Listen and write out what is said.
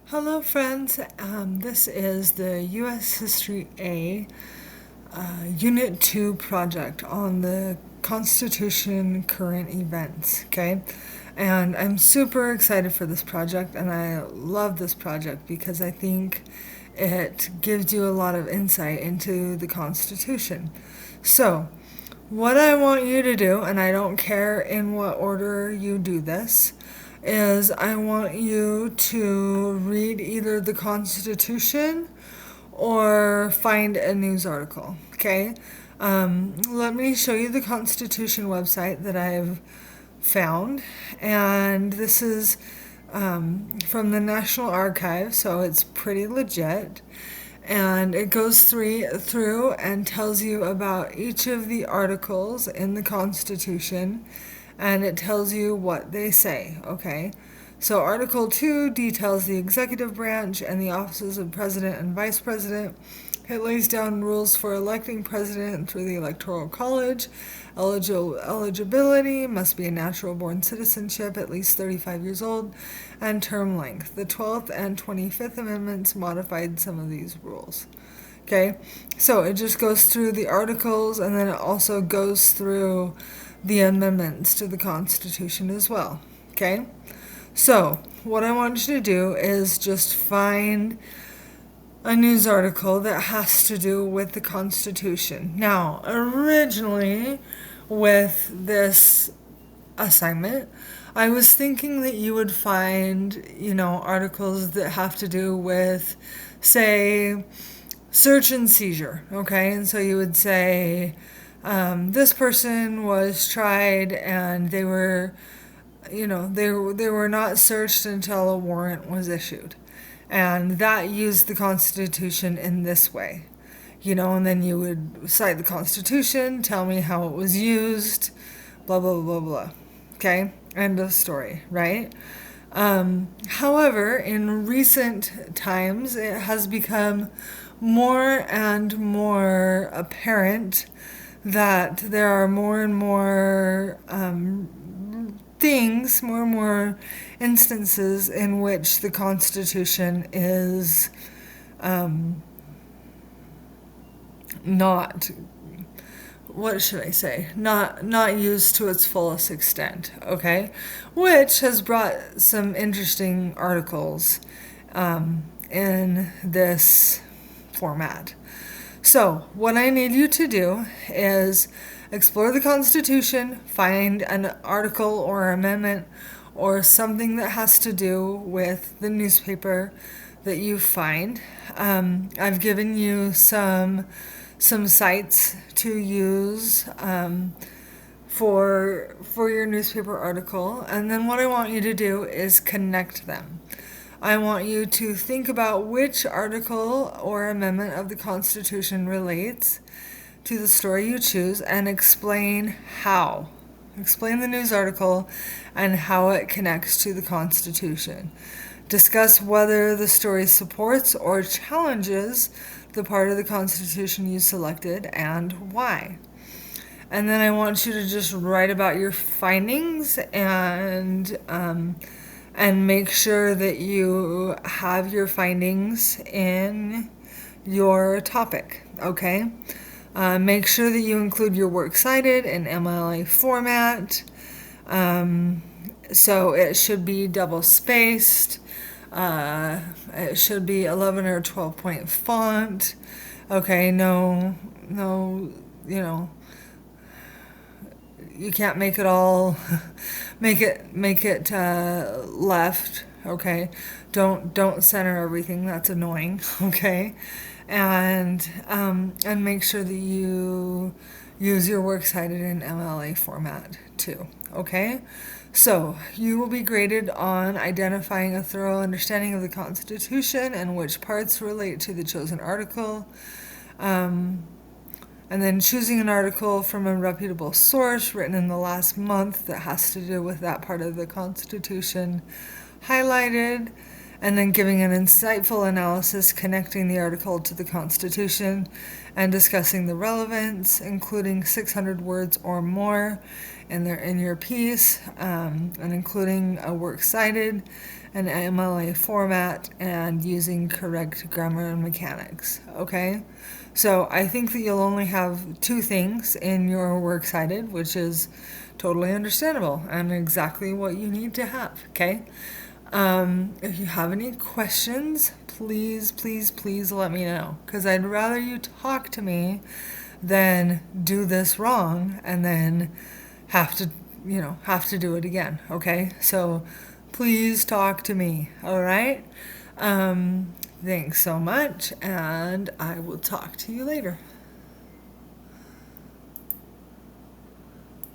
Hello, friends. This is the U.S. History A Unit 2 project on the Constitution current events. Okay, and I'm super excited for this project, and I love this project because I think it gives you a lot of insight into the Constitution. So, what I want you to do, and I don't care in what order you do this, is I want you to read either the Constitution or find a news article. Okay? Let me show you the Constitution website that I've found, and this is from the National Archives, so it's pretty legit. And it goes through and tells you about each of the articles in the Constitution, and it tells you what they say, okay? So, Article 2 details the executive branch and the offices of president and vice president. It lays down rules for electing president through the Electoral College. Eligibility must be a natural born citizenship, at least 35 years old, and term length. The 12th and 25th Amendments modified some of these rules. Okay, so it just goes through the articles and then it also goes through the amendments to the Constitution as well. Okay, so what I want you to do is just find a news article that has to do with the Constitution. Now, originally, with this assignment, I was thinking that you would find, articles that have to do with, say, search and seizure, okay? And so you would say, this person was tried and they were, they were not searched until a warrant was issued. And that used the Constitution in this way. And then you would cite the Constitution, tell me how it was used, blah, blah, blah, blah. Okay? End of story, right? However, in recent times, it has become more and more apparent that there are more and more more and more instances in which the Constitution is not, what should I say, not used to its fullest extent, okay? Which has brought some interesting articles in this format. So, what I need you to do is explore the Constitution, find an article or amendment or something that has to do with the newspaper that you find. I've given you some sites to use for your newspaper article, and then what I want you to do is connect them. I want you to think about which article or amendment of the Constitution relates to the story you choose and explain how. Explain the news article and how it connects to the Constitution. Discuss whether the story supports or challenges the part of the Constitution you selected and why. And then I want you to just write about your findings and make sure that you have your findings in your topic, okay? Make sure that you include your works cited in MLA format. So it should be double spaced. It should be 11 or 12 point font. Okay, no, you can't make it all, make it left. Okay, don't center everything. That's annoying. Okay, and make sure that you use your works cited in MLA format too. Okay, so you will be graded on identifying a thorough understanding of the Constitution and which parts relate to the chosen article. And then choosing an article from a reputable source written in the last month that has to do with that part of the Constitution highlighted. and then giving an insightful analysis connecting the article to the Constitution and discussing the relevance, including 600 words or more in your piece, and including a works cited, an MLA format, and using correct grammar and mechanics. Okay? So I think that you'll only have 2 things in your works cited, which is totally understandable and exactly what you need to have. Okay? If you have any questions, please let me know, because I'd rather you talk to me than do this wrong and then have to, have to do it again. Okay? So please talk to me. All right? Thanks so much, and I will talk to you later.